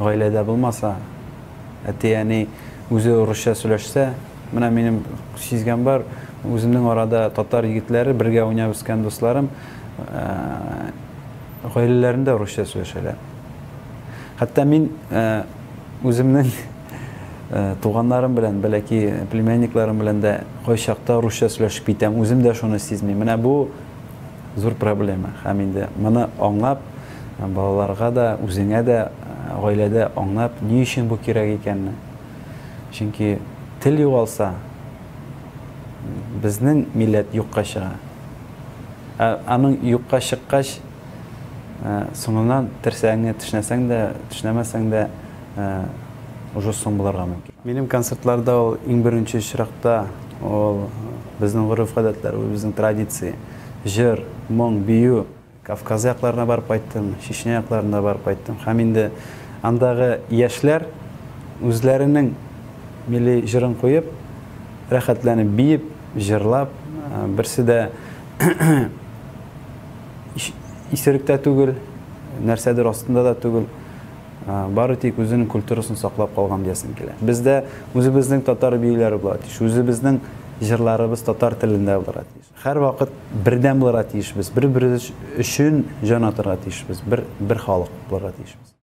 гаиләдә булмаса, әти-әни үзе урысча сөйләшсә, менә минем сизгән бар, үземнең арада татар егетләре, бергә уйнап үскән дусларым, гаиләләрендә урысча сөйләшәләр. Хәтта мин үземнең туганнарым белән, бәлки племянникларым белән дә кайчакта урысча сөйләшеп китәм, үзем дә шуны сизмим. Менә бу зур проблема. Һәм инде моны аңлап, балаларга да, үзеңә дә, гаиләдә аңлап, ни өчен бу кирәк икәнне. Чөнки тел югалса, безнең милләт юкка чыга. Аның юкка чыккач, соңыннан терсәңне төшнәсәң дә, төшнәмәсәң дә, уже соң булырга мөмкин. Минем концертларда ул иң беренче чиракта ул безнең гореф-гадәтләр, безнең традиция, җыр, моң, бию, Кавказ якларына барып кайттым, Чечня якларына барып кайттым. Һәм инде андагы яшьләр үзләренең милли җырын куеп, рәхәтләнеп биеп, җырлап, берсе дә исеректә түгел, нәрсәдер астында да түгел, бары тик үзенең культурасын саклап калган диясем килә. Бездә үзебезнең татар биюләре була тиеш, үзебезнең җырларыбыз татар телендә булырга тиеш. Һәр вакыт бердәм булырга тиешбез, бер-беребез өчен җан атырга тиешбез, бер халык булырга тиешбез.